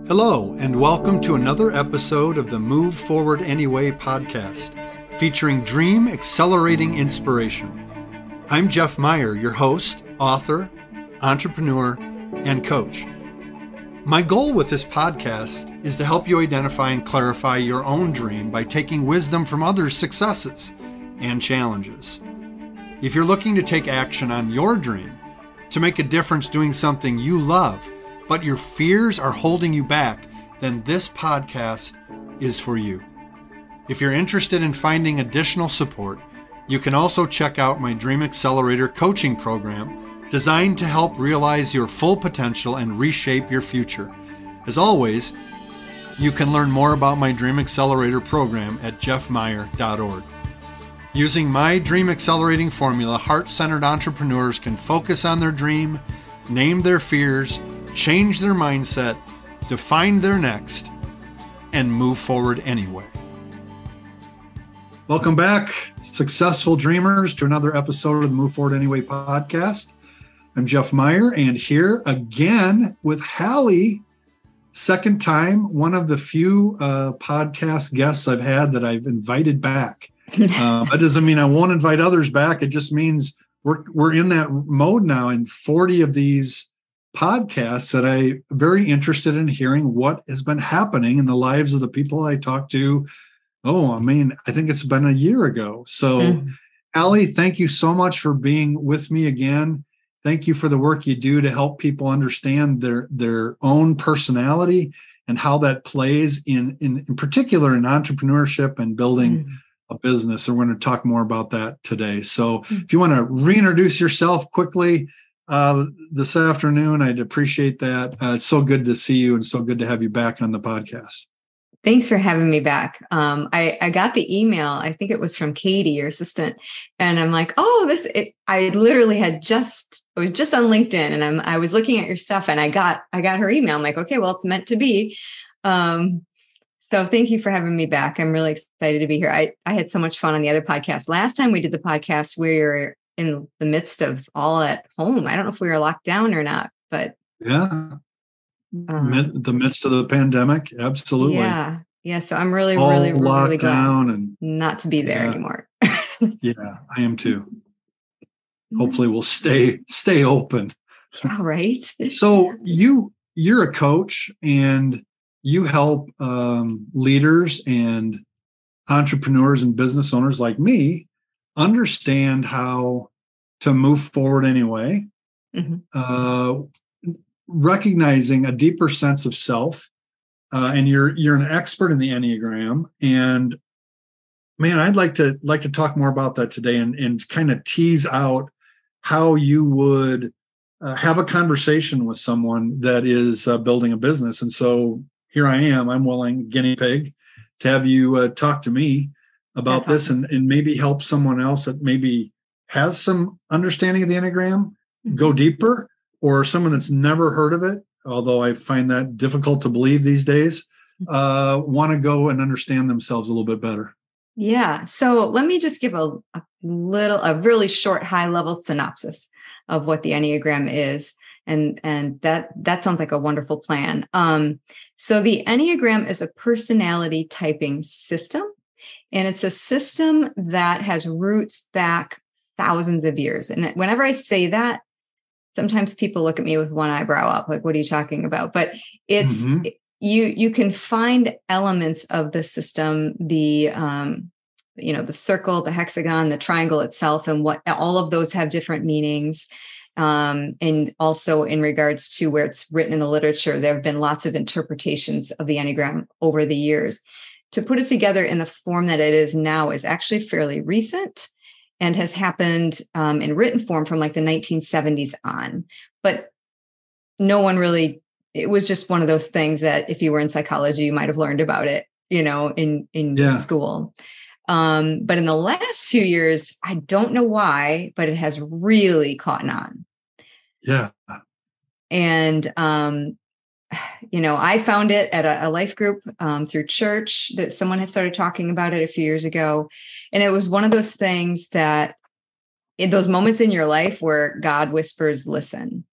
Hello, and welcome to another episode of the Move Forward Anyway podcast, featuring Dream Accelerating Inspiration. I'm Jeff Meyer, your host, author, entrepreneur, and coach. My goal with this podcast is to help you identify and clarify your own dream by taking wisdom from others' successes and challenges. If you're looking to take action on your dream, to make a difference doing something you love, but your fears are holding you back, then this podcast is for you. If you're interested in finding additional support, you can also check out my Dream Accelerator coaching program designed to help realize your full potential and reshape your future. As always, you can learn more about my Dream Accelerator program at jeffmeyer.org. Using my Dream Accelerating formula, heart-centered entrepreneurs can focus on their dream, name their fears, change their mindset, define their next, and move forward anyway. Welcome back, successful dreamers, to another episode of the Move Forward Anyway podcast. I'm Jeff Meyer, and here again with Hallie, second time, one of the few podcast guests I've had that I've invited back. That doesn't mean I won't invite others back. It just means we're in that mode now, and 40 of these podcasts that I'm very interested in hearing what has been happening in the lives of the people I talk to. I think it's been a year ago. So, Hallie, thank you so much for being with me again. Thank you for the work you do to help people understand their own personality and how that plays in particular in entrepreneurship and building a business. And we're going to talk more about that today. So if you want to reintroduce yourself quickly this afternoon, I'd appreciate that. It's so good to see you and so good to have you back on the podcast. Thanks for having me back. I got the email. I think it was from Katie, your assistant. And I'm like, I literally I was just on LinkedIn and I was looking at your stuff and I got her email. I'm like, okay, well, it's meant to be. So thank you for having me back. I'm really excited to be here. I had so much fun on the other podcast. Last time we did the podcast, we were in the midst of all at home. I don't know if we were locked down or not, but yeah. The midst of the pandemic, absolutely. Yeah. So I'm really glad and not to be there anymore. Yeah, I am too. Hopefully, we'll stay open. All right. So you're a coach, and you help leaders and entrepreneurs and business owners like me understand how to move forward anyway. Recognizing a deeper sense of self, and you're an expert in the Enneagram, and man, I'd like to talk more about that today and kind of tease out how you would have a conversation with someone that is building a business. And so here I am, I'm willing guinea pig to have you talk to me about this and maybe help someone else that maybe has some understanding of the Enneagram go deeper, or someone that's never heard of it, although I find that difficult to believe these days, want to go and understand themselves a little bit better. Yeah. So let me just give a really short, high-level synopsis of what the Enneagram is. And that sounds like a wonderful plan. So the Enneagram is a personality typing system, and it's a system that has roots back thousands of years. And whenever I say that, sometimes people look at me with one eyebrow up, like, what are you talking about? But it's, you can find elements of the system, the circle, the hexagon, the triangle itself, and what all of those have different meanings. And also in regards to where it's written in the literature, there have been lots of interpretations of the Enneagram over the years. To put it together in the form that it is now is actually fairly recent and has happened in written form from like the 1970s on. But no one really, it was just one of those things that if you were in psychology, you might have learned about it, in school. But in the last few years, I don't know why, but it has really caught on. Yeah. And, I found it at a life group through church that someone had started talking about it a few years ago. And it was one of those things that in those moments in your life where God whispers, listen,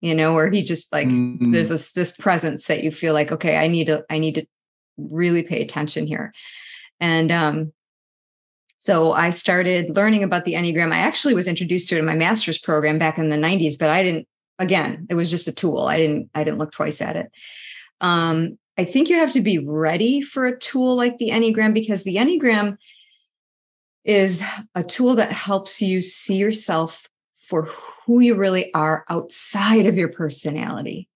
or he just like, there's this presence that you feel like, okay, I need to really pay attention here. And, so I started learning about the Enneagram. I actually was introduced to it in my master's program back in the 90s, but it was just a tool. I didn't look twice at it. I think you have to be ready for a tool like the Enneagram, because the Enneagram is a tool that helps you see yourself for who you really are outside of your personality.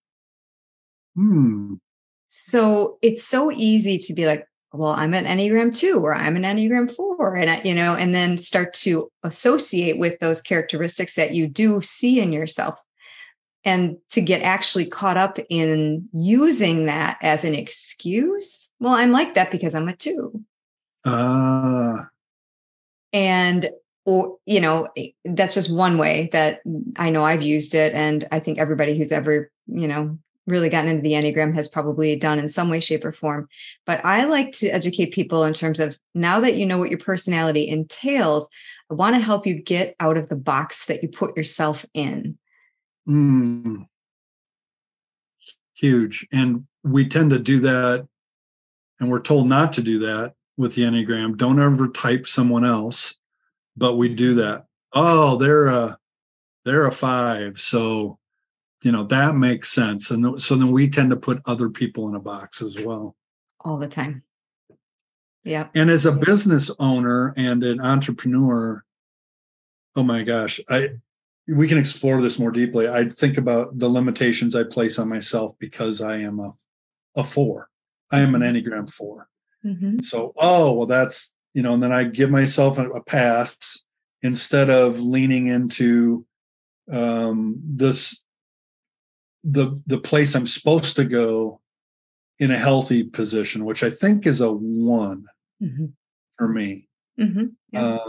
So it's so easy to be like, well, I'm an Enneagram 2 or I'm an Enneagram 4. And, and then start to associate with those characteristics that you do see in yourself, and to get actually caught up in using that as an excuse. Well, I'm like that because I'm a 2. And, or, that's just one way that I know I've used it. And I think everybody who's ever, really gotten into the Enneagram has probably done in some way, shape, or form. But I like to educate people in terms of, now that you know what your personality entails, I want to help you get out of the box that you put yourself in. Huge. And we tend to do that, and we're told not to do that with the Enneagram. Don't ever type someone else, but we do that. Oh, they're a 5. So, that makes sense. And so then we tend to put other people in a box as well. All the time. Yeah. And as a business owner and an entrepreneur, oh my gosh, we can explore this more deeply. I think about the limitations I place on myself because I am a 4. I am an Enneagram 4. So, that's, and then I give myself a pass instead of leaning into the place I'm supposed to go in a healthy position, which I think is a 1 for me. Yeah.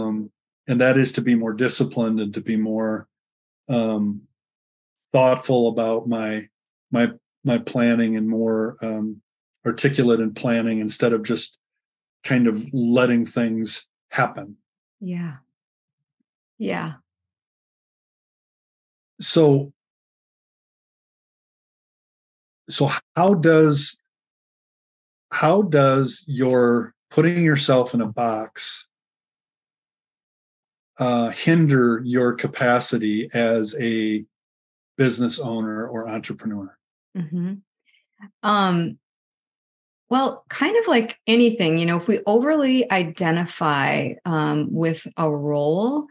And that is to be more disciplined and to be more thoughtful about my planning, and more articulate in planning, instead of just kind of letting things happen. Yeah. Yeah. So how does your putting yourself in a box hinder your capacity as a business owner or entrepreneur? Well, kind of like anything, if we overly identify with a role,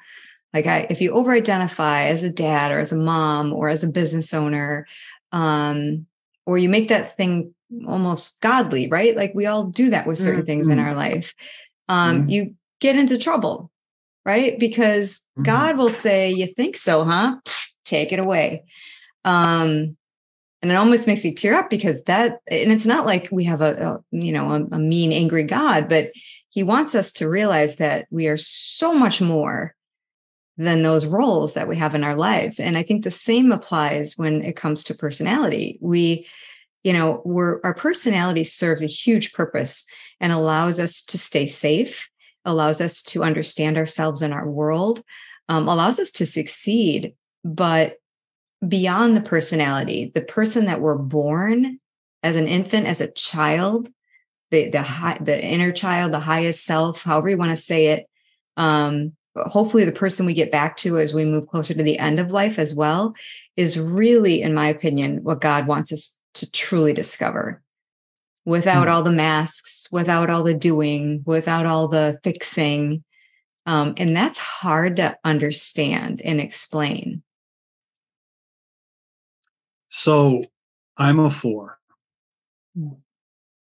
like if you over-identify as a dad or as a mom or as a business owner, or you make that thing almost godly, right? Like we all do that with certain things in our life. You get into trouble, right? Because God will say, you think so, huh? Take it away. And it almost makes me tear up, because and it's not like we have a mean, angry God, but he wants us to realize that we are so much more than those roles that we have in our lives. And I think the same applies when it comes to personality. Our personality serves a huge purpose and allows us to stay safe, allows us to understand ourselves and our world, allows us to succeed. But beyond the personality, the person that we're born as an infant, as a child, the inner child, the highest self, however you want to say it, hopefully the person we get back to as we move closer to the end of life as well, is really, in my opinion, what God wants us to truly discover, without all the masks, without all the doing, without all the fixing. And that's hard to understand and explain. So I'm a 4.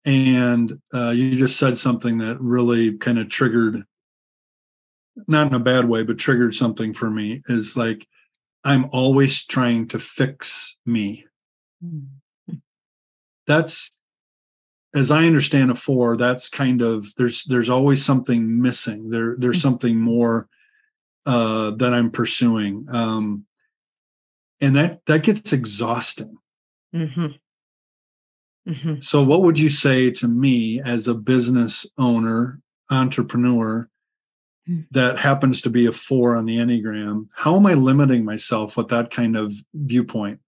And you just said something that really kind of triggered, not in a bad way, but triggered something for me, is like, I'm always trying to fix me. That's, as I understand a 4, that's kind of, there's always something missing. There's something more that I'm pursuing. And that gets exhausting. So what would you say to me as a business owner, entrepreneur, that happens to be a 4 on the Enneagram? How am I limiting myself with that kind of viewpoint?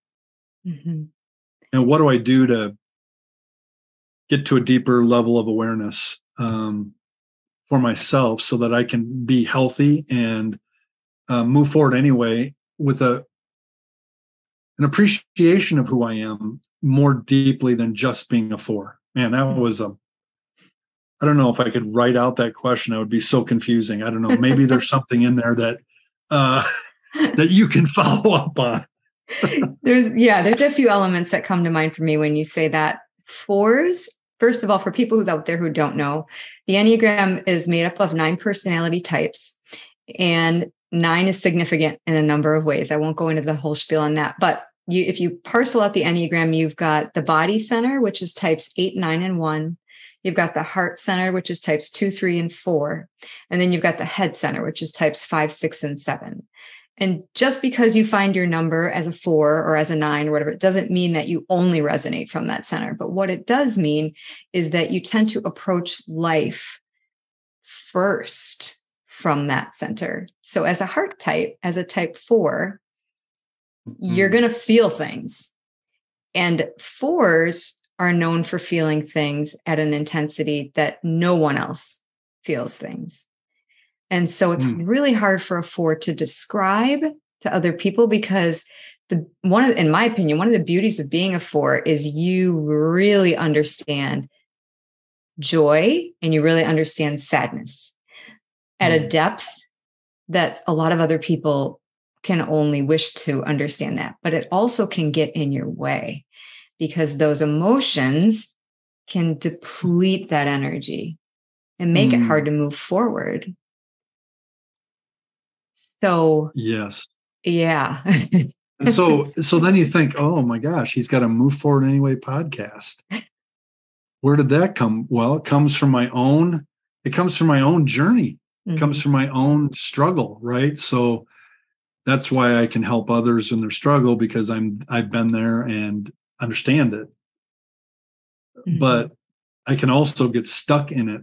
Mm-hmm. And what do I do to get to a deeper level of awareness for myself so that I can be healthy and move forward anyway with an appreciation of who I am more deeply than just being a 4. Man, that was I don't know if I could write out that question. It would be so confusing. I don't know. Maybe there's something in there that that you can follow up on. There's a few elements that come to mind for me when you say that. 4s, first of all, for people out there who don't know, the Enneagram is made up of 9 personality types, and 9 is significant in a number of ways. I won't go into the whole spiel on that, but if you parcel out the Enneagram, you've got the body center, which is types 8, 9, and 1. You've got the heart center, which is types 2, 3, and 4. And then you've got the head center, which is types 5, 6, and 7. And just because you find your number as a 4 or as a 9 or whatever, it doesn't mean that you only resonate from that center. But what it does mean is that you tend to approach life first from that center. So as a heart type, as a type 4, you're going to feel things. And 4s are known for feeling things at an intensity that no one else feels things. And so it's really hard for a 4 to describe to other people, because in my opinion, one of the beauties of being a 4 is you really understand joy and you really understand sadness at a depth that a lot of other people can only wish to understand that. But it also can get in your way, because those emotions can deplete that energy and make it hard to move forward. So, yes. Yeah. And so then you think, oh my gosh, he's got a Move Forward Anyway podcast. Where did that come? Well, it comes from my own journey. It comes from my own struggle, right? So that's why I can help others in their struggle, because I've been there and understand it. But I can also get stuck in it.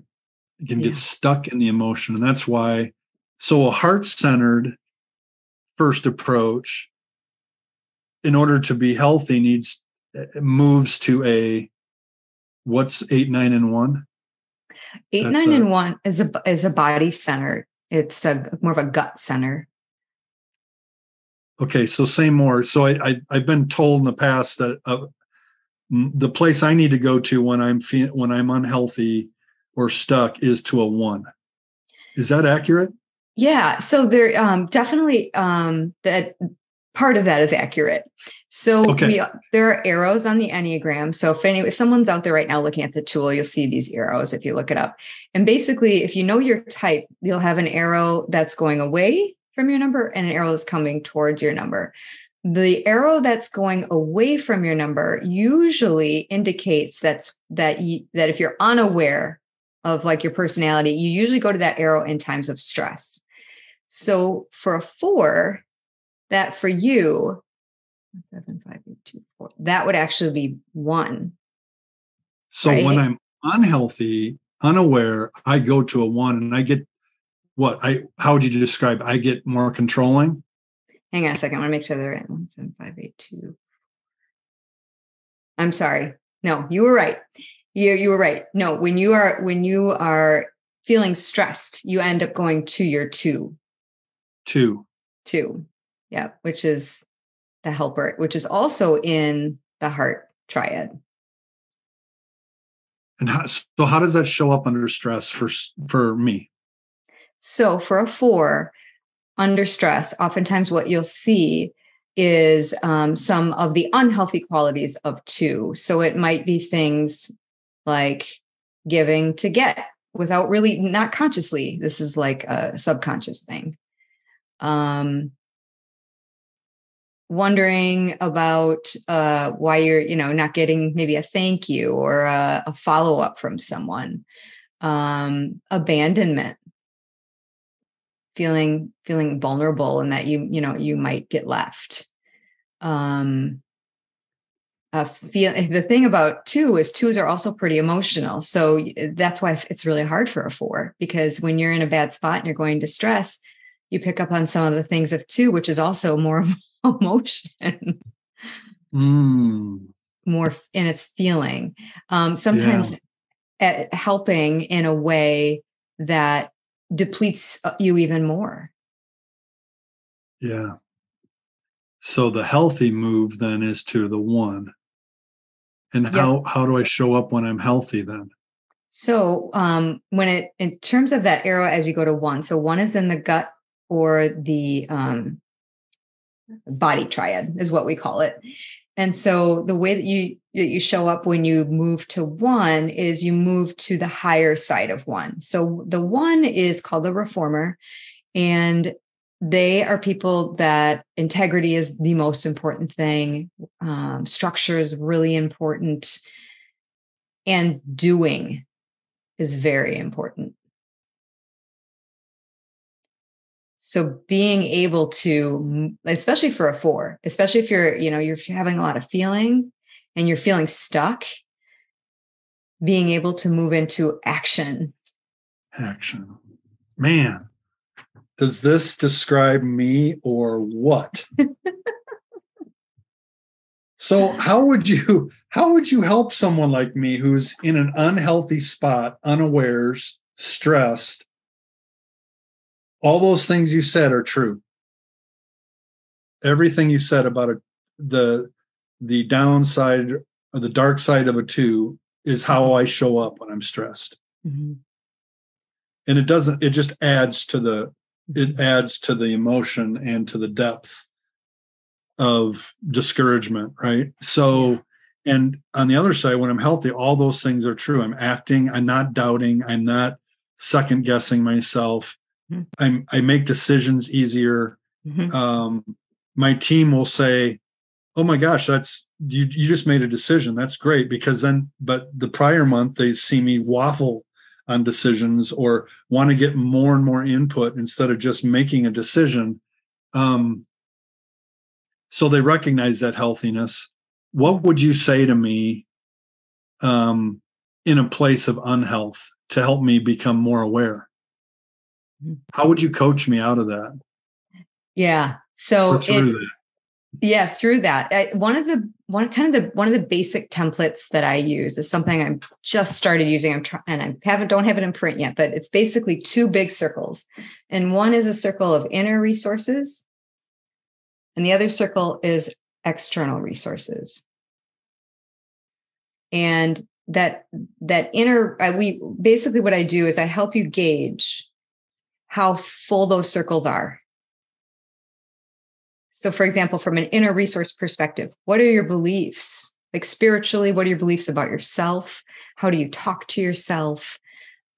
I can get stuck in the emotion. And that's why, so a heart-centered first approach, in order to be healthy, moves to a, what's 8, 9, and 1? 8, 9, and 1 is a body center. It's more of a gut center. Okay, so say more. So I've been told in the past that the place I need to go to when I'm unhealthy or stuck is to a 1. Is that accurate? Yeah. So there definitely that part of that is accurate. So there are arrows on the Enneagram. So if someone's out there right now looking at the tool, you'll see these arrows if you look it up. And basically, if you know your type, you'll have an arrow that's going away from your number and an arrow that's coming towards your number. The arrow that's going away from your number usually indicates that if you're unaware of like your personality, you usually go to that arrow in times of stress. So for a 4, that for you, 7, 5, 8, 2, 4, that would actually be 1. So right? When I'm unhealthy, unaware, I go to a 1 and I get how would you describe? I get more controlling. Hang on a second. I want to make sure they're in 1, 7, 5, 8, 2. I'm sorry. No, you were right. You were right. No, when you are feeling stressed, you end up going to your 2. 2. Yeah, which is the helper, which is also in the heart triad. And how does that show up under stress for me? So for a 4, under stress, oftentimes what you'll see is some of the unhealthy qualities of 2. So it might be things like giving to get without really, not consciously. This is like a subconscious thing. Wondering about why you're, not getting maybe a thank you or a follow-up from someone. Abandonment. Feeling vulnerable and that you might get left. The thing about 2 is 2s are also pretty emotional. So that's why it's really hard for a 4, because when you're in a bad spot and you're going to stress, you pick up on some of the things of 2, which is also more emotion. more in its feeling. Sometimes helping in a way that depletes you even more. Yeah. So the healthy move then is to the one. And how do I show up when I'm healthy then? So in terms of that arrow, as you go to one, so one is in the gut or the body triad is what we call it. And so the way that you show up when you move to one is you move to the higher side of one. So the one is called the reformer, and they are people that integrity is the most important thing. Structure is really important, and doing is very important. So being able to, especially for a 4, especially if you're having a lot of feeling and you're feeling stuck, being able to move into action. Action. Man, does this describe me or what? So how would you help someone like me who's in an unhealthy spot, unawares, stressed? All those things you said are true. Everything you said about the downside or the dark side of a 2 is how I show up when I'm stressed. Mm-hmm. And it just adds to the emotion and to the depth of discouragement, right? So, and on the other side, when I'm healthy, all those things are true. I'm acting, I'm not doubting, I'm not second guessing myself. I make decisions easier. Mm-hmm. My team will say, "Oh my gosh, that's you just made a decision. That's great." But the prior month they see me waffle on decisions or want to get more and more input instead of just making a decision. So they recognize that healthiness. What would you say to me in a place of unhealth to help me become more aware? How would you coach me out of that? Yeah. So through that. One of the basic templates that I use is something I'm just started using. Don't have it in print yet, but it's basically 2 big circles. And one is a circle of inner resources, and the other circle is external resources. And that inner, basically what I do is I help you gauge how full those circles are. So, for example, from an inner resource perspective, what are your beliefs? Like spiritually, what are your beliefs about yourself? How do you talk to yourself?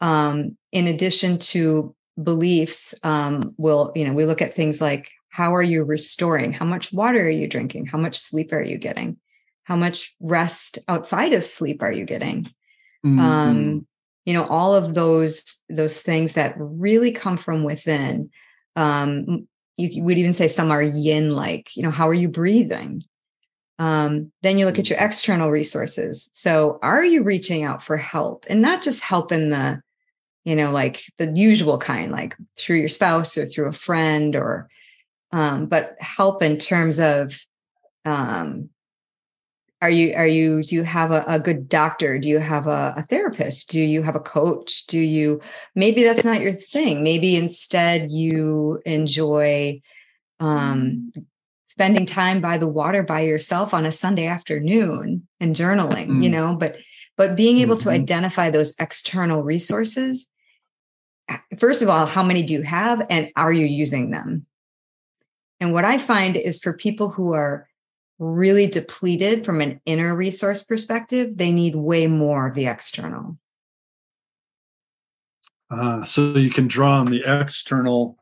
In addition to beliefs, we look at things like, how are you restoring? How much water are you drinking? How much sleep are you getting? How much rest outside of sleep are you getting? Mm-hmm. All of those things that really come from within. You would even say some are yin-like. How are you breathing? Then you look at your external resources. So are you reaching out for help? And not just help in the, like the usual kind, like through your spouse or through a friend but help in terms of, do you have a good doctor? Do you have a therapist? Do you have a coach? Maybe that's not your thing. Maybe instead you enjoy spending time by the water by yourself on a Sunday afternoon and journaling, but being able to identify those external resources. First of all, how many do you have and are you using them? And what I find is for people who are really depleted from an inner resource perspective, they need way more of the external. So you can draw on the external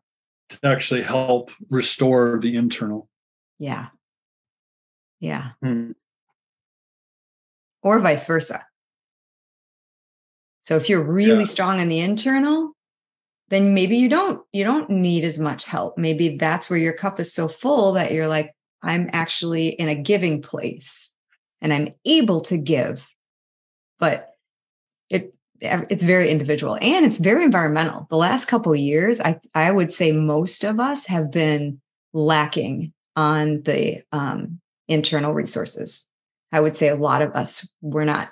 to actually help restore the internal. Yeah. Yeah. Or vice versa. So if you're really strong in the internal, then maybe you don't need as much help. Maybe that's where your cup is so full that you're like, I'm actually in a giving place and I'm able to give, but it's very individual and it's very environmental. The last couple of years, I would say most of us have been lacking on the internal resources. I would say a lot of us were not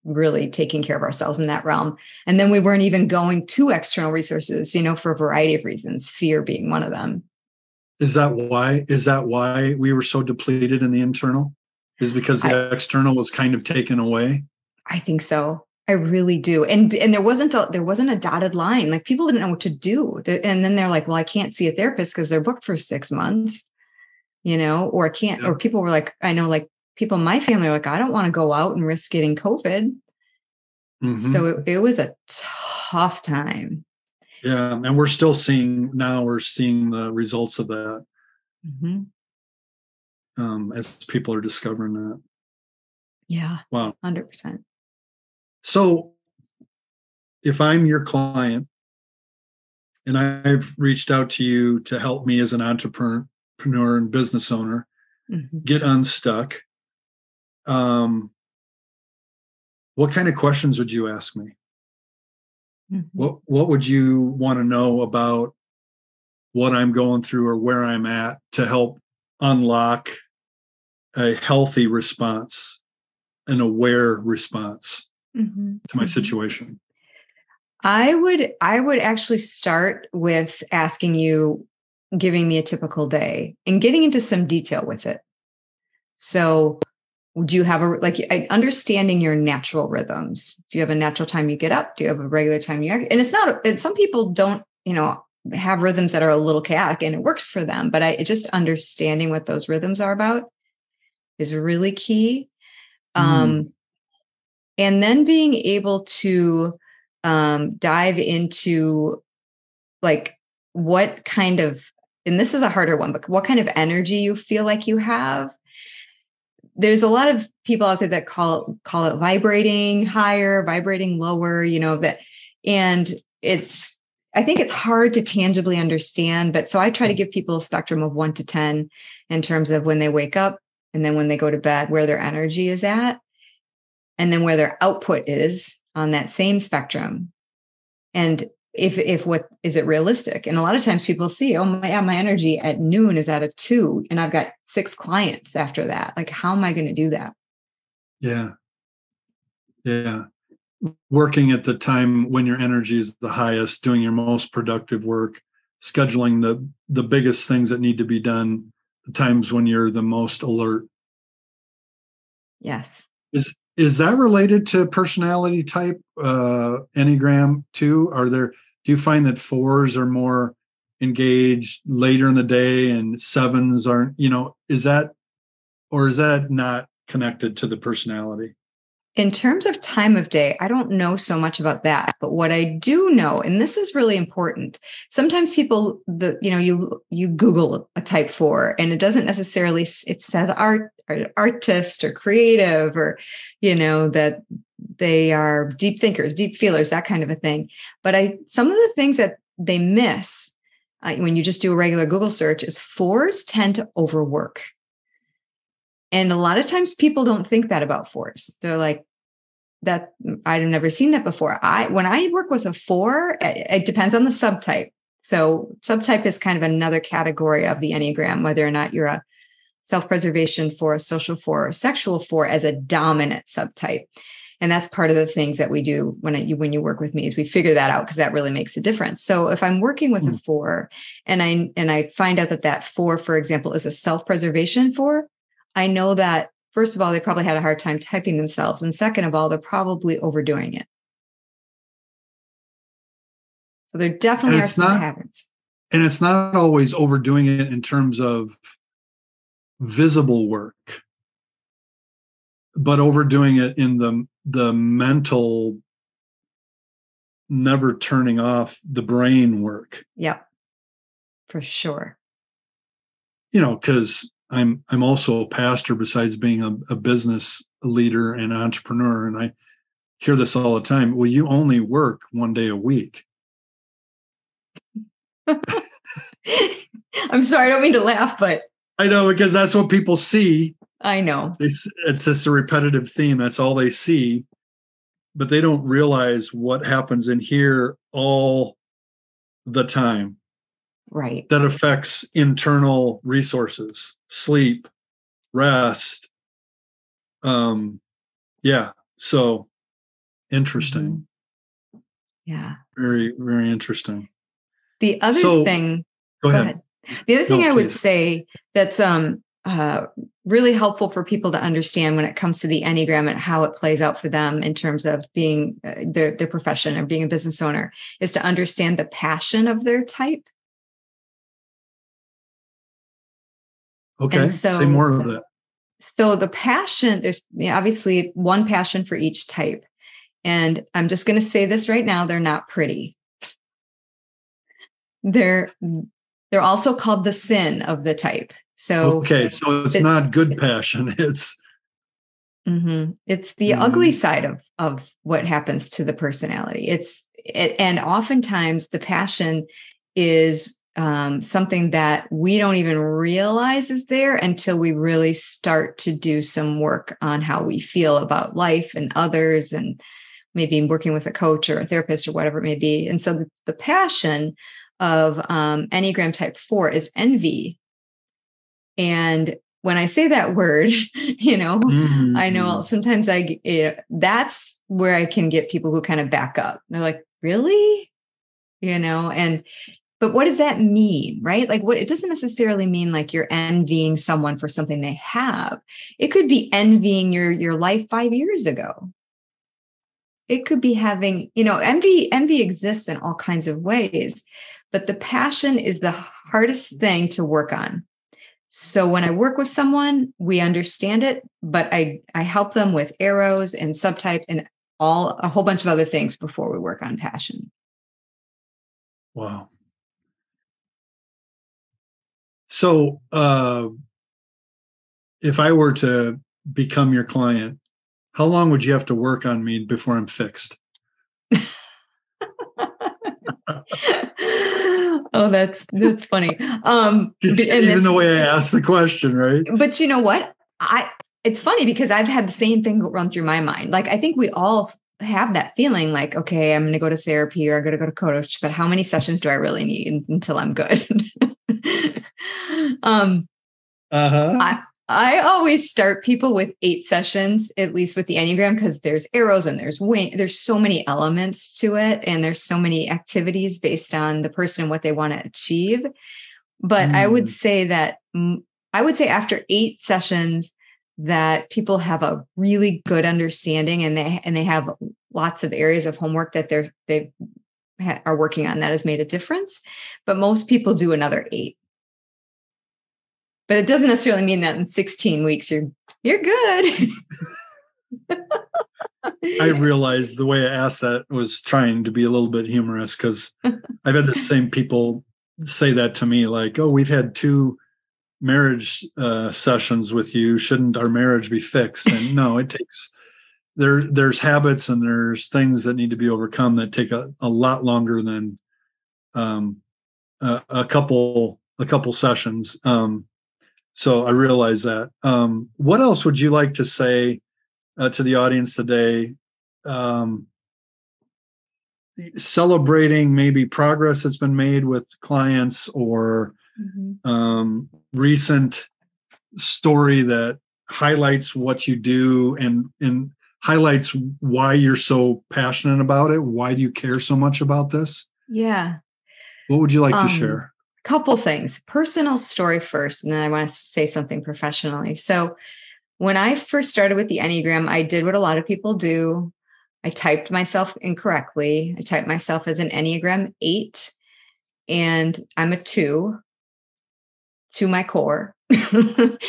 really taking care of ourselves in that realm. And then we weren't even going to external resources, for a variety of reasons, fear being one of them. Is that why we were so depleted in the internal? Is because the external was kind of taken away? I think so. I really do. And there wasn't a dotted line. Like, people didn't know what to do. And then they're like, well, I can't see a therapist because they're booked for 6 months, or I can't, or people were like, I know, like, people in my family are like, I don't want to go out and risk getting COVID. Mm-hmm. So it was a tough time. Yeah. And we're seeing the results of that. Mm-hmm. As people are discovering that. Yeah. Wow. 100%. So if I'm your client and I've reached out to you to help me as an entrepreneur and business owner get unstuck, what kind of questions would you ask me? What would you want to know about what I'm going through or where I'm at to help unlock a healthy response, an aware response to my situation? I would actually start with asking you, giving me a typical day and getting into some detail with it. So do you have understanding your natural rhythms? Do you have a natural time you get up? Do you have a regular time you act? And it's not, and some people don't, have rhythms that are a little chaotic and it works for them, but just understanding what those rhythms are about is really key. And then being able to dive into like what kind of, and this is a harder one, but what kind of energy you feel like you have. There's a lot of people out there that call it vibrating higher, vibrating lower, and I think it's hard to tangibly understand, but so I try to give people a spectrum of 1 to 10 in terms of when they wake up and then when they go to bed, where their energy is at, and then where their output is on that same spectrum. And if what is it realistic? And a lot of times people see, my energy at noon is at a 2 and I've got 6 clients after that. Like, how am I going to do that? Yeah. Yeah. Working at the time when your energy is the highest, doing your most productive work, scheduling the biggest things that need to be done, the times when you're the most alert. Yes. Is that related to personality type, Enneagram too? Do you find that 4s are more engaged later in the day and 7s aren't, is that not connected to the personality? In terms of time of day, I don't know so much about that, but what I do know, and this is really important, sometimes people, you Google a type 4 and it doesn't necessarily, it says artist or creative or, that they are deep thinkers, deep feelers, that kind of a thing. But some of the things that they miss when you just do a regular Google search is 4s tend to overwork. And a lot of times people don't think that about 4s. They're like, that I've never seen that before. When I work with a 4, it depends on the subtype. So subtype is kind of another category of the Enneagram, whether or not you're a self-preservation 4, a social 4, or a sexual 4 as a dominant subtype. And that's part of the things that we do when you work with me is we figure that out because that really makes a difference. So if I'm working with a 4 and I find out that 4, for example, is a self-preservation 4, I know that, first of all, they probably had a hard time typing themselves. And second of all, they're probably overdoing it. So there definitely are some patterns. And it's not always overdoing it in terms of visible work, but overdoing it in the mental, never turning off the brain work. Yeah, for sure. Because I'm also a pastor besides being a business leader and entrepreneur. And I hear this all the time. Well, you only work 1 day a week. I'm sorry, I don't mean to laugh, but I know, because that's what people see. I know. It's just a repetitive theme. That's all they see. But they don't realize what happens in here all the time. Right. That affects internal resources, sleep, rest. Yeah. So interesting. Yeah. Very, very interesting. The other thing, go ahead. The other thing I would say that's really helpful for people to understand when it comes to the Enneagram and how it plays out for them in terms of being their profession or being a business owner is to understand the passion of their type. Okay, say more of that. So the passion, there's obviously one passion for each type. And I'm just going to say this right now, they're not pretty. They're also called the sin of the type. So so it's not good passion. It's it's the ugly side of what happens to the personality. And oftentimes the passion is something that we don't even realize is there until we really start to do some work on how we feel about life and others, and maybe working with a coach or a therapist or whatever it may be. And so the passion of Enneagram type 4 is envy. And when I say that word, I know sometimes that's where I can get people who kind of back up. They're like, really? But what does that mean, right? Like it doesn't necessarily mean like you're envying someone for something they have. It could be envying your life 5 years ago. It could be having, envy exists in all kinds of ways, but the passion is the hardest thing to work on. So when I work with someone, we understand it, but I help them with arrows and subtype and a whole bunch of other things before we work on passion. Wow. So if I were to become your client, how long would you have to work on me before I'm fixed? Oh, that's funny. Even the way I asked the question, right? But you know what? It's funny because I've had the same thing run through my mind. Like, I think we all have that feeling like, okay, I'm going to go to therapy or I'm going to go to coach, but how many sessions do I really need until I'm good? I always start people with 8 sessions, at least with the Enneagram, because there's arrows and there's so many elements to it. And there's so many activities based on the person and what they want to achieve. But I would say after 8 sessions that people have a really good understanding and they have lots of areas of homework that they are working on that has made a difference. But most people do another 8. But it doesn't necessarily mean that in 16 weeks you're good. I realized the way I asked that was trying to be a little bit humorous, because I've had the same people say that to me, like, oh, we've had 2 marriage sessions with you. Shouldn't our marriage be fixed? And no, it takes, there's habits and there's things that need to be overcome that take a lot longer than a couple sessions. So I realize that. What else would you like to say to the audience today? Celebrating maybe progress that's been made with clients, or recent story that highlights what you do and highlights why you're so passionate about it. Why do you care so much about this? Yeah. What would you like to share? Couple things. Personal story first, and then I want to say something professionally. So when I first started with the Enneagram, I did what a lot of people do. I typed myself incorrectly. I typed myself as an Enneagram 8, and I'm a 2 to my core. And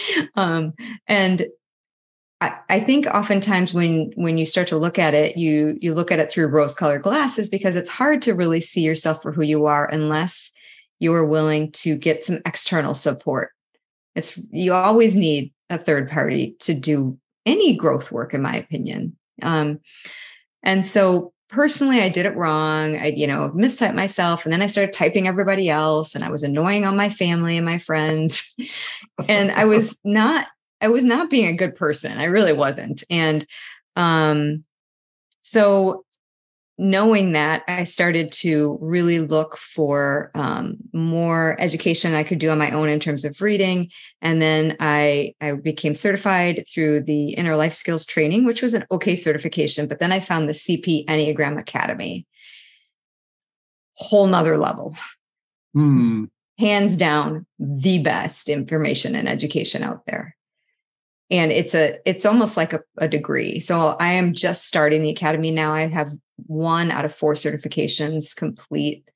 I think oftentimes when you start to look at it, you look at it through rose-colored glasses, because it's hard to really see yourself for who you are unless you're willing to get some external support. You always need a third party to do any growth work, in my opinion. And so personally, I did it wrong. I, mistyped myself, and then I started typing everybody else, and I was annoying on my family and my friends. And I was not being a good person. I really wasn't. And so knowing that, I started to really look for more education I could do on my own in terms of reading. And then I became certified through the Inner Life Skills Training, which was an okay certification. But then I found the CP Enneagram Academy, whole nother level. Hands down, the best information and education out there. And it's almost like a degree. So I am just starting the academy now. I have 1 out of 4 certifications complete.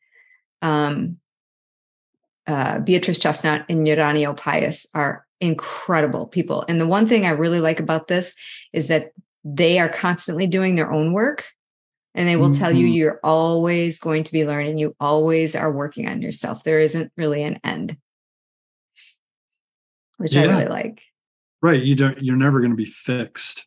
Beatrice Chestnut and Uranio Pius are incredible people. And the one thing I really like about this is that they are constantly doing their own work. And they will tell you, you're always going to be learning. You always are working on yourself. There isn't really an end, which I really like. Right. You're never going to be fixed.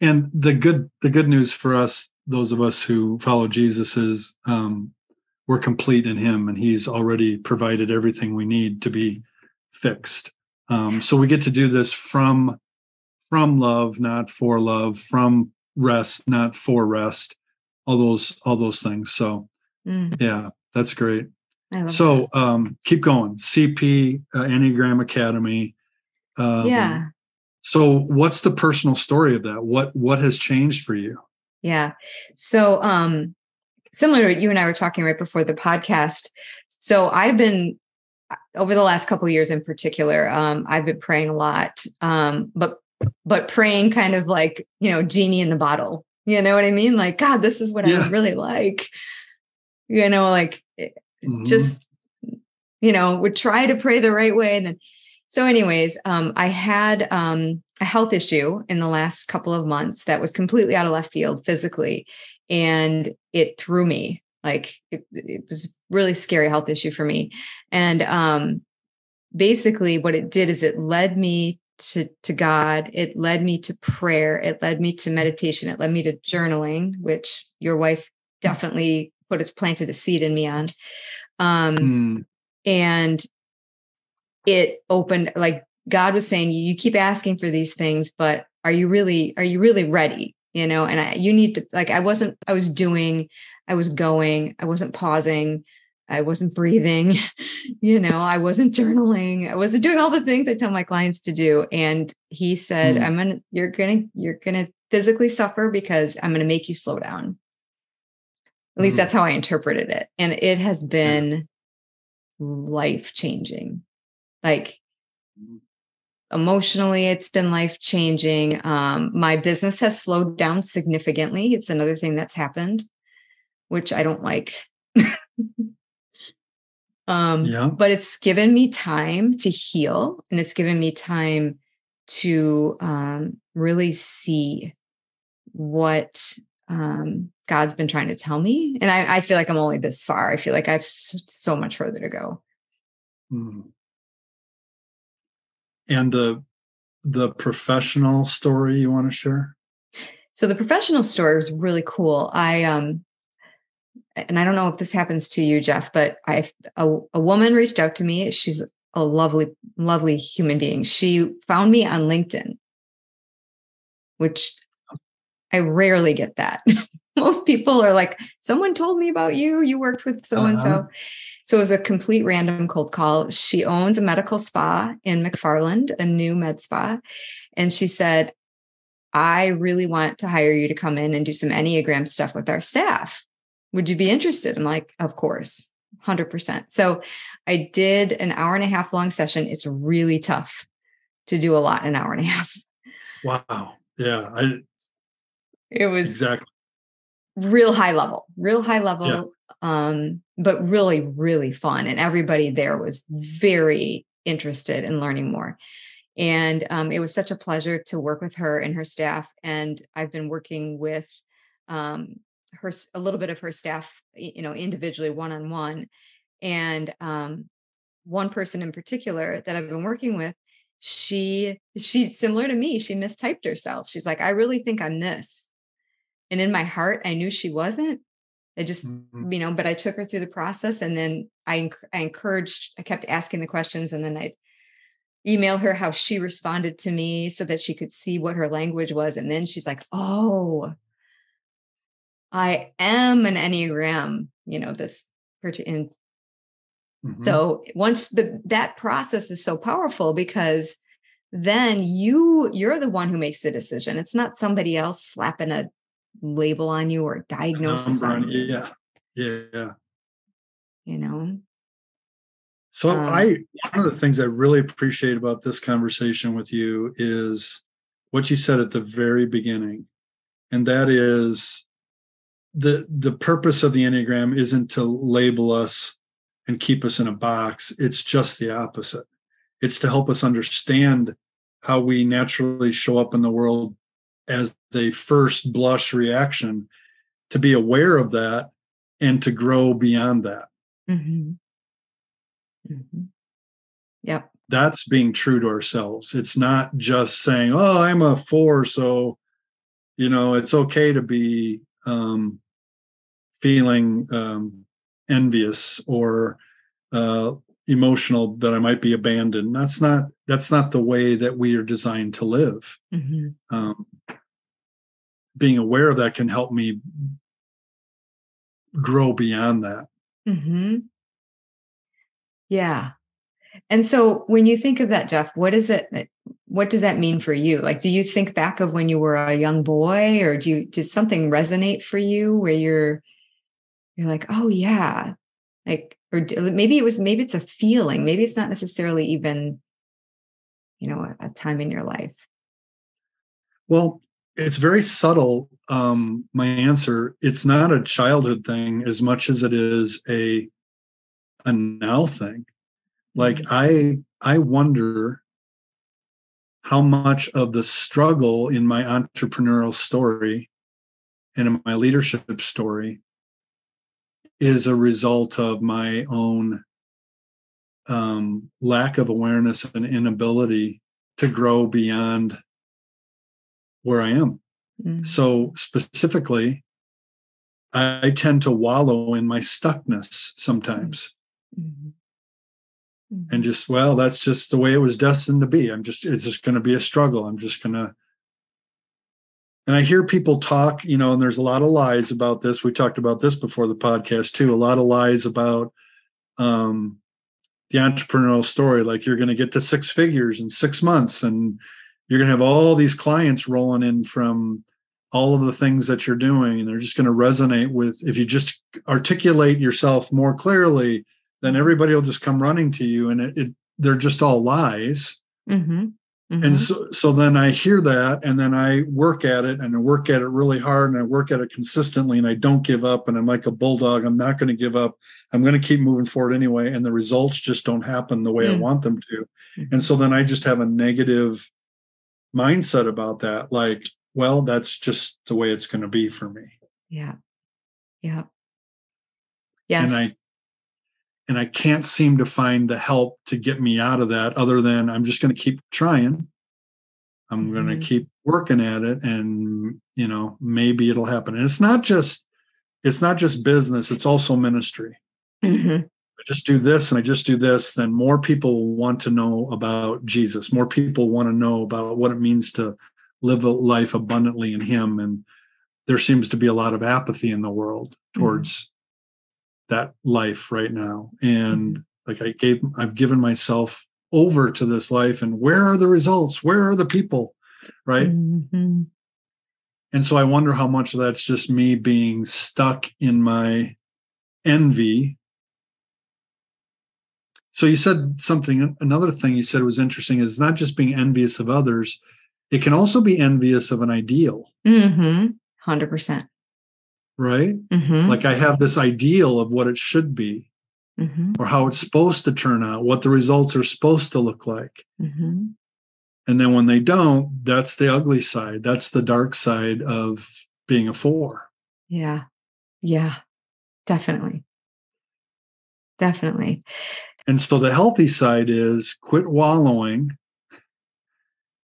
And the good news for us, those of us who follow Jesus, is we're complete in him, and he's already provided everything we need to be fixed. So we get to do this from love, not for love, from rest, not for rest, all those things. So yeah, that's great. So keep going. CP Enneagram Academy. So what's the personal story of that? What has changed for you? Yeah. So similar to what you and I were talking right before the podcast. So I've been, over the last couple of years in particular, I've been praying a lot, but praying kind of like, genie in the bottle, you know what I mean? Like, God, this is what I would really like, just, would try to pray the right way. And then, so anyways, I had a health issue in the last couple of months that was completely out of left field physically. And it threw me, like it was really scary health issue for me. And basically what it did is it led me to God. It led me to prayer. It led me to meditation. It led me to journaling, which your wife definitely planted a seed in me on. And it opened, like God was saying, you keep asking for these things, but are you really ready? And you need to, like, I was going, I wasn't pausing. I wasn't breathing, I wasn't journaling. I wasn't doing all the things I tell my clients to do. And he said, you're going to physically suffer because I'm going to make you slow down. At least that's how I interpreted it. And it has been life-changing. Like emotionally, it's been life-changing. My business has slowed down significantly. It's another thing that's happened, which I don't like. But it's given me time to heal, and it's given me time to really see what God's been trying to tell me. And I feel like I'm only this far. I feel like I have so much further to go. And the professional story you want to share? So the professional story was really cool. And I don't know if this happens to you, Jeff, but a woman reached out to me. She's a lovely, lovely human being. She found me on LinkedIn, which I rarely get that. Most people are like, someone told me about you. You worked with so-and-so. So it was a complete random cold call. She owns a medical spa in McFarland, a new med spa. And she said, I really want to hire you to come in and do some Enneagram stuff with our staff. Would you be interested? I'm like, of course, 100%. So I did an 1.5 hour long session. It's really tough to do a lot in an 1.5 hours. Wow. Yeah. It was exactly real high level, but really, really fun. And everybody there was very interested in learning more. And it was such a pleasure to work with her and her staff. And I've been working with a little bit of her staff, individually, one-on-one. And one person in particular that I've been working with, she similar to me, she mistyped herself. She's like, I really think I'm this. And in my heart, I knew she wasn't. I just, but I took her through the process, and then I kept asking the questions, and then I'd email her how she responded to me so that she could see what her language was. And then she's like, oh, I am an Enneagram, this in. So once that process is so powerful, because then you're the one who makes the decision. It's not somebody else slapping a label on you or diagnosis on you. Yeah. So one of the things I really appreciate about this conversation with you is what you said at the very beginning. And that is the purpose of the Enneagram isn't to label us and keep us in a box. It's just the opposite. It's to help us understand how we naturally show up in the world as a first blush reaction, to be aware of that and to grow beyond that. Mm-hmm. Mm-hmm. Yep. That's being true to ourselves. It's not just saying, oh, I'm a 4, so, it's okay to be feeling envious or emotional that I might be abandoned. That's not the way that we are designed to live. Mm-hmm. Being aware of that can help me grow beyond that. Mm-hmm. Yeah. And so when you think of that, Jeff, what does that mean for you? Like, do you think back of when you were a young boy, or did something resonate for you where you're like, oh yeah, like, or maybe it's a feeling, maybe it's not necessarily even, a time in your life. Well, it's very subtle. My answer, it's not a childhood thing as much as it is a now thing. Like, I wonder how much of the struggle in my entrepreneurial story and in my leadership story is a result of my own lack of awareness and inability to grow beyond where I am. Mm-hmm. So specifically, I tend to wallow in my stuckness sometimes. Mm-hmm. And just, well, that's just the way it was destined to be. It's just going to be a struggle. And I hear people talk, and there's a lot of lies about this. We talked about this before the podcast too. A lot of lies about the entrepreneurial story. Like, you're going to get to 6 figures in 6 months, and you're going to have all these clients rolling in from all of the things that you're doing. And they're just going to resonate with, if you just articulate yourself more clearly, then everybody will just come running to you, and they're just all lies. Mm-hmm. Mm-hmm. And so then I hear that, and then I work at it, and I work at it really hard, and I work at it consistently, and I don't give up, and I'm like a bulldog. I'm not going to give up. I'm going to keep moving forward anyway. And the results just don't happen the way I want them to. Mm-hmm. And so then I just have a negative mindset about that. Like, well, that's just the way it's going to be for me. Yeah. Yeah. Yes. And I can't seem to find the help to get me out of that, other than I'm just going to keep trying. I'm going to keep working at it, and, maybe it'll happen. And it's not just business. It's also ministry. Mm-hmm. I just do this and I just do this, then more people want to know about Jesus. More people want to know about what it means to live a life abundantly in Him. And there seems to be a lot of apathy in the world towards that life right now. And like, I've given myself over to this life, and where are the results? Where are the people? Right. Mm-hmm. And so I wonder how much of that's just me being stuck in my envy. So you said another thing you said was interesting, is not just being envious of others. It can also be envious of an ideal. 100%. Right? Mm-hmm. Like, I have this ideal of what it should be, or how it's supposed to turn out, what the results are supposed to look like. Mm-hmm. And then when they don't, that's the ugly side. That's the dark side of being a 4. Yeah. Yeah. Definitely. Definitely. And so the healthy side is quit wallowing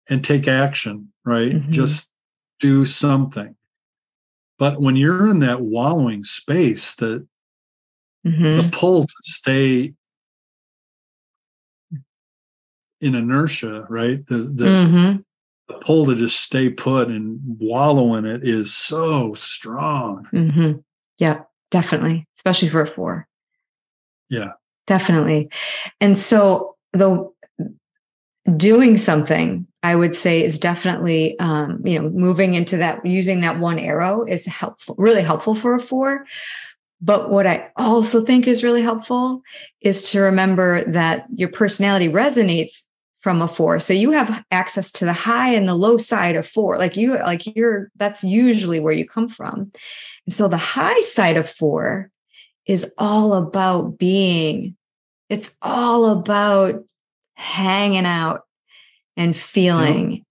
and take action, right? Mm-hmm. Just do something. But when you're in that wallowing space, the pull to stay in inertia, right? the pull to just stay put and wallow in it is so strong. Mm-hmm. Yeah, definitely. Especially for a 4. Yeah, definitely. And so doing something, I would say, is definitely, moving into that, using that one arrow is helpful, really helpful for a 4. But what I also think is really helpful is to remember that your personality resonates from a 4. So you have access to the high and the low side of 4. That's usually where you come from. And so the high side of 4 is all about being. It's all about hanging out and feeling. Yep.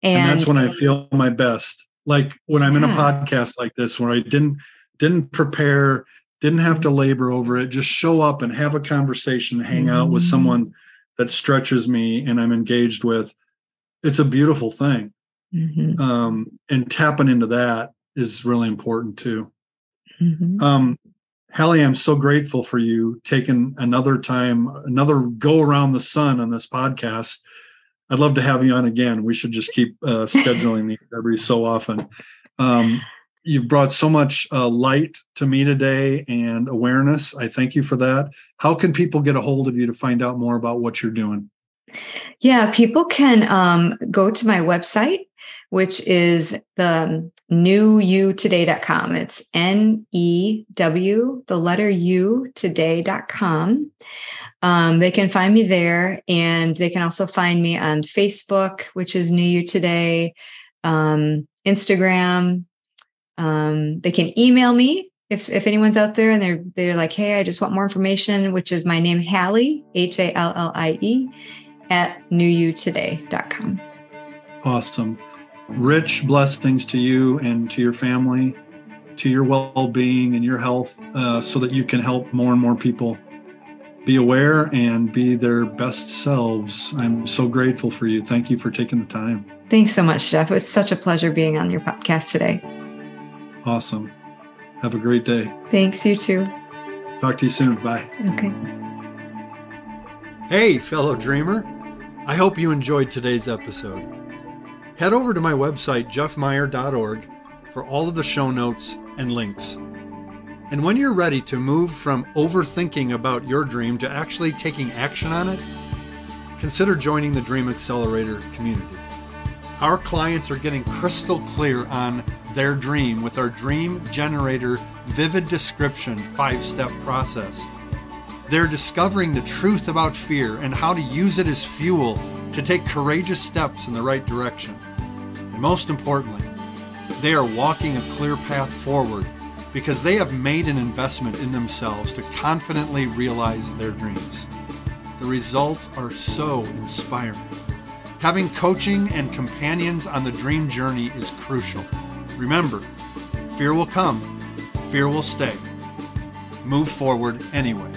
And that's when I feel my best. Like when I'm in a podcast like this, where I didn't prepare, didn't have to labor over it, just show up and have a conversation, hang out with someone that stretches me and I'm engaged with. It's a beautiful thing. Mm-hmm. And tapping into that is really important too. Mm-hmm. Hallie, I'm so grateful for you taking another go around the sun on this podcast. I'd love to have you on again. We should just keep scheduling these every so often. You've brought so much light to me today and awareness. I thank you for that. How can people get a hold of you to find out more about what you're doing? Yeah, people can go to my website, which is the newutoday.com. It's NEW, the letter U, today.com. They can find me there, and they can also find me on Facebook, which is New You Today, Instagram. They can email me if anyone's out there and they're like, hey, I just want more information, which is my name, Hallie, HALLIE, at newutoday.com. Awesome. Rich blessings to you and to your family, to your well-being and your health, so that you can help more and more people be aware and be their best selves. I'm so grateful for you. Thank you for taking the time. Thanks so much, Jeff. It was such a pleasure being on your podcast today. Awesome. Have a great day. Thanks, you too. Talk to you soon. Bye. Okay. Hey, fellow dreamer. I hope you enjoyed today's episode. Head over to my website, jeffmeyer.org, for all of the show notes and links. And when you're ready to move from overthinking about your dream to actually taking action on it, consider joining the Dream Accelerator community. Our clients are getting crystal clear on their dream with our Dream Generator Vivid Description 5-step process. They're discovering the truth about fear and how to use it as fuel to take courageous steps in the right direction. And most importantly, they are walking a clear path forward because they have made an investment in themselves to confidently realize their dreams. The results are so inspiring. Having coaching and companions on the dream journey is crucial. Remember, fear will come, fear will stay. Move forward anyway.